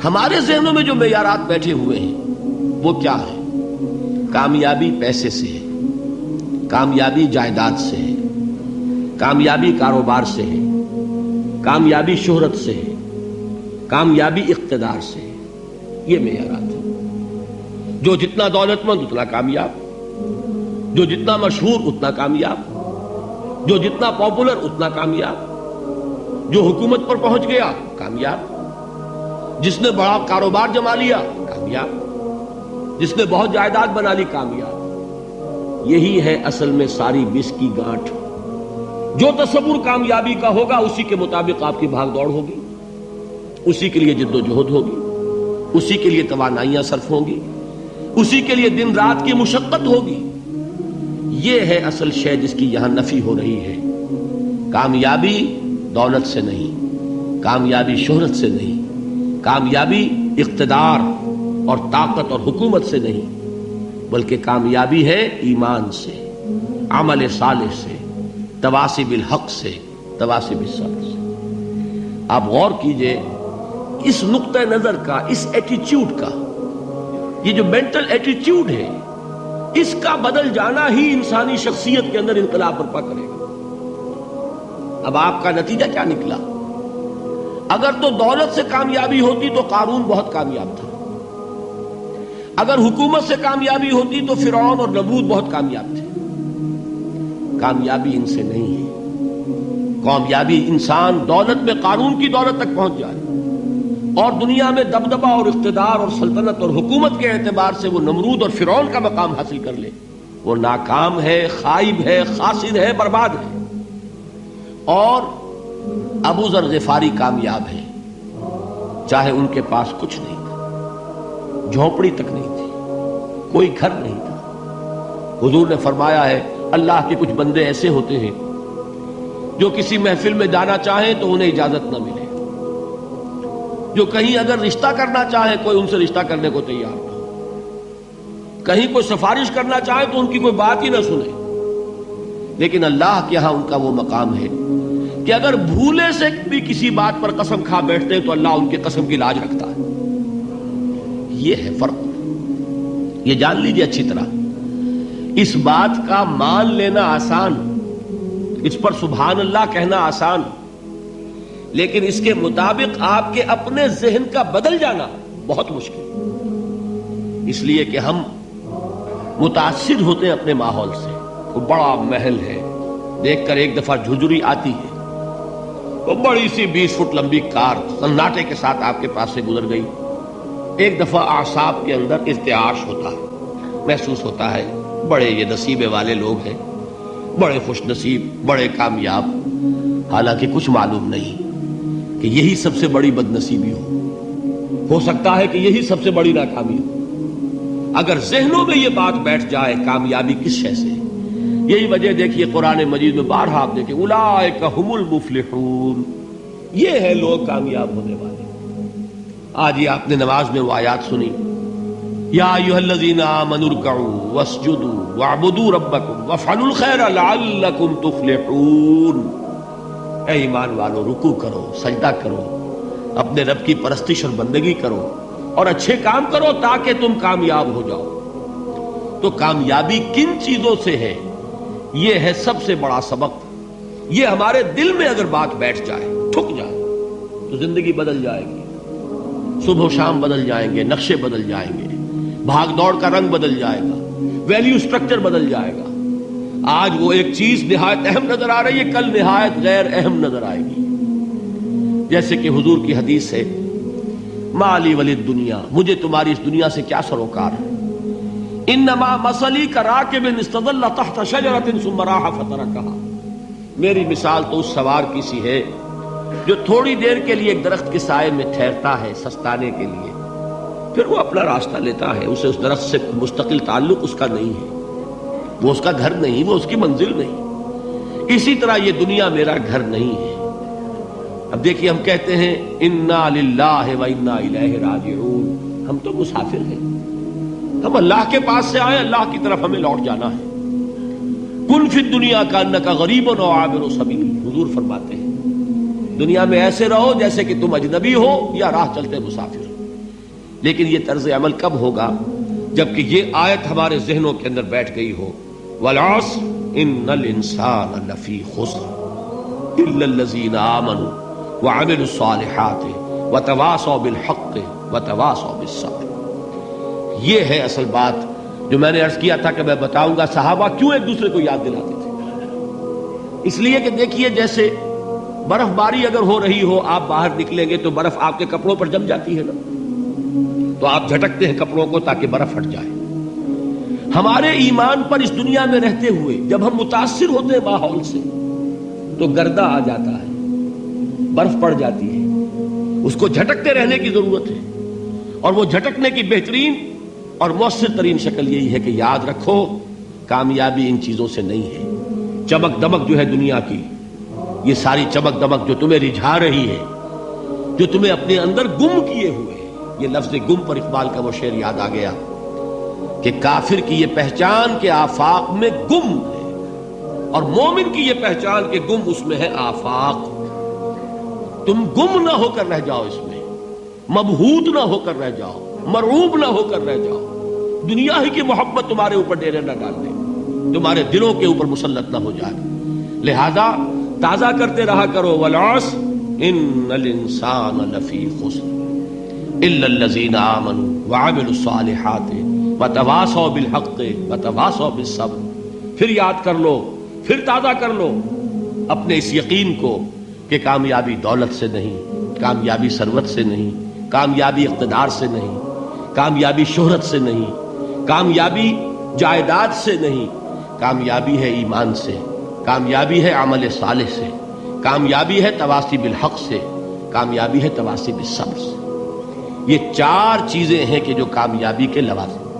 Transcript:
ہمارے ذہنوں میں جو معیارات بیٹھے ہوئے ہیں وہ کیا ہے؟ کامیابی پیسے سے ہے، کامیابی جائیداد سے ہے، کامیابی کاروبار سے ہے، کامیابی شہرت سے ہے، کامیابی اقتدار سے ہے. یہ معیارات ہیں. جو جتنا دولت مند اتنا کامیاب، جو جتنا مشہور اتنا کامیاب، جو جتنا پاپولر اتنا کامیاب، جو حکومت پر پہنچ گیا کامیاب، جس نے بڑا کاروبار جما لیا کامیاب، جس نے بہت جائیداد بنا لی کامیاب. یہی ہے اصل میں ساری بس کی گانٹھ. جو تصور کامیابی کا ہوگا اسی کے مطابق آپ کی بھاگ دوڑ ہوگی، اسی کے لیے جد و جہد ہوگی، اسی کے لیے توانائیاں صرف ہوں گی، اسی کے لیے دن رات کی مشقت ہوگی. یہ ہے اصل شے جس کی یہاں نفی ہو رہی ہے. کامیابی دولت سے نہیں، کامیابی شہرت سے نہیں، کامیابی اقتدار اور طاقت اور حکومت سے نہیں، بلکہ کامیابی ہے ایمان سے، عمل صالح سے، تواصی بالحق سے، تواصی بالصبر سے. آپ غور کیجئے اس نقطہ نظر کا، اس ایٹیچیوڈ کا، یہ جو مینٹل ایٹیچیوڈ ہے اس کا بدل جانا ہی انسانی شخصیت کے اندر انقلاب برپا کرے گا. اب آپ کا نتیجہ کیا نکلا؟ اگر تو دولت سے کامیابی ہوتی تو قارون بہت کامیاب تھا، اگر حکومت سے کامیابی ہوتی تو فرعون اور نمرود بہت کامیاب تھے. کامیابی ان سے نہیں ہے. کامیابی انسان دولت میں قارون کی دولت تک پہنچ جائے اور دنیا میں دبدبہ اور اقتدار اور سلطنت اور حکومت کے اعتبار سے وہ نمرود اور فرعون کا مقام حاصل کر لے، وہ ناکام ہے، خائب ہے، خاسر ہے، برباد ہے. اور ابو ذر غفاری کامیاب ہے، چاہے ان کے پاس کچھ نہیں تھا، جھونپڑی تک نہیں تھی، کوئی گھر نہیں تھا. حضور نے فرمایا ہے اللہ کے کچھ بندے ایسے ہوتے ہیں جو کسی محفل میں جانا چاہیں تو انہیں اجازت نہ ملے، جو کہیں اگر رشتہ کرنا چاہے کوئی ان سے رشتہ کرنے کو تیار نہ، کہیں کوئی سفارش کرنا چاہے تو ان کی کوئی بات ہی نہ سنے. لیکن اللہ کے ہاں ان کا وہ مقام ہے کہ اگر بھولے سے بھی کسی بات پر قسم کھا بیٹھتے تو اللہ ان کے قسم کی لاج رکھتا ہے. یہ ہے فرق. یہ جان لیجیے اچھی طرح. اس بات کا مان لینا آسان، اس پر سبحان اللہ کہنا آسان، لیکن اس کے مطابق آپ کے اپنے ذہن کا بدل جانا بہت مشکل. اس لیے کہ ہم متاثر ہوتے ہیں اپنے ماحول سے. وہ بڑا محل ہے، دیکھ کر ایک دفعہ جھجری آتی ہے، وہ بڑی سی 20 فٹ لمبی کار سناٹے کے ساتھ آپ کے پاس سے گزر گئی. ایک دفعہ اعصاب کے اندر ارتعاش ہوتا ہے، محسوس ہوتا ہے بڑے یہ نصیبے والے لوگ ہیں، بڑے خوش نصیب، بڑے کامیاب. حالانکہ کچھ معلوم نہیں کہ یہی سب سے بڑی بد نصیبی ہو سکتا ہے کہ یہی سب سے بڑی ناکامی ہو. اگر ذہنوں میں یہ بات بیٹھ جائے کامیابی کس شے سے. یہی وجہ دیکھیے قرآن مجید میں بارہا آپ دیکھیں اولئک ھم المفلحون، یہ ہے لوگ کامیاب ہونے والے. آج یہ آپ نے نماز میں وہ آیات سنی، یا ایھا الذین آمنوا ارکعوا واسجدوا واعبدوا ربکم وافعلوا الخیر لعلکم تفلحون. اے ایمان والو، رکوع کرو، سجدہ کرو، اپنے رب کی پرستش اور بندگی کرو اور اچھے کام کرو تاکہ تم کامیاب ہو جاؤ. تو کامیابی کن چیزوں سے ہے؟ یہ ہے سب سے بڑا سبق. یہ ہمارے دل میں اگر بات بیٹھ جائے، ٹھک جائے، تو زندگی بدل جائے گی. صبح و شام بدل جائیں گے، نقشے بدل جائیں گے، بھاگ دوڑ کا رنگ بدل جائے گا، ویلیو سٹرکچر بدل جائے گا. آج وہ ایک چیز نہایت اہم نظر آ رہی ہے، کل نہایت غیر اہم نظر آئے گی. جیسے کہ حضور کی حدیث ہے مالی ولد دنیا، مجھے تمہاری اس دنیا سے کیا سروکار ہے. انما مثلی کراکب استظل تحت شجرۃ ثم راح فترکها، میری مثال تو اس سوار کی سی ہے جو تھوڑی دیر کے لیے ایک درخت کے سائے میں ٹھہرتا ہے سستانے کے لیے، پھر وہ اپنا راستہ لیتا ہے. اسے اس درخت سے مستقل تعلق اس کا نہیں ہے، وہ اس کا گھر نہیں، وہ اس کی منزل نہیں. اسی طرح یہ دنیا میرا گھر نہیں ہے. اب دیکھیے ہم کہتے ہیں انا للہ و انا الیہ راجعون، ہم تو مسافر ہیں، ہم اللہ کے پاس سے آئے، اللہ کی طرف ہمیں لوٹ جانا ہے. کن فی الدنیا کانک غریب و عابر سبیل، حضور فرماتے ہیں دنیا میں ایسے رہو جیسے کہ تم اجنبی ہو یا راہ چلتے مسافر. لیکن یہ طرز عمل کب ہوگا؟ جبکہ یہ آیت ہمارے ذہنوں کے اندر بیٹھ گئی ہو. والعصر ان الانسان لفی خسر الا الذین آمنوا وعملوا الصالحات وتواصوا بالحق وتواصوا بالصبر. یہ ہے اصل بات جو میں نے عرض کیا تھا کہ میں بتاؤں گا صحابہ کیوں ایک دوسرے کو یاد دلاتے تھے. اس لیے کہ دیکھیے جیسے برف باری اگر ہو رہی ہو، آپ باہر نکلیں گے تو برف آپ کے کپڑوں پر جم جاتی ہے نا، تو آپ جھٹکتے ہیں کپڑوں کو تاکہ برف ہٹ جائے. ہمارے ایمان پر اس دنیا میں رہتے ہوئے جب ہم متاثر ہوتے ہیں ماحول سے تو گردہ آ جاتا ہے، برف پڑ جاتی ہے. اس کو جھٹکتے رہنے کی ضرورت ہے، اور وہ جھٹکنے کی بہترین اور مؤثر ترین شکل یہی ہے کہ یاد رکھو کامیابی ان چیزوں سے نہیں ہے. چمک دمک جو ہے دنیا کی، یہ ساری چمک دمک جو تمہیں رجھا رہی ہے، جو تمہیں اپنے اندر گم کیے ہوئے. یہ لفظ گم پر اقبال کا وہ شعر یاد آ گیا کہ کافر کی یہ پہچان کے آفاق میں گم ہے، اور مومن کی یہ پہچان کے گم اس میں ہے آفاق. تم گم نہ ہو کر رہ جاؤ، اس میں مبہوت نہ ہو کر رہ جاؤ، مرعوب نہ ہو کر رہ جاؤ. دنیا ہی کی محبت تمہارے اوپر ڈیرے نہ ڈال دے، تمہارے دلوں کے اوپر مسلط نہ ہو جائے. لہذا تازہ کرتے رہا کرو والعصر ان الانسان لفی خسر الا الذین آمنوا وعملوا الصالحات وتواصوا بالحق وتواصوا بالصبر. پھر یاد کر لو، پھر تازہ کر لو اپنے اس یقین کو کہ کامیابی دولت سے نہیں، کامیابی ثروت سے نہیں، کامیابی اقتدار سے نہیں، کامیابی شہرت سے نہیں، کامیابی جائیداد سے نہیں. کامیابی ہے ایمان سے، کامیابی ہے عمل صالح سے، کامیابی ہے تواصی بالحق سے، کامیابی ہے تواصی بالصبر سے. یہ چار چیزیں ہیں کہ جو کامیابی کے لوازم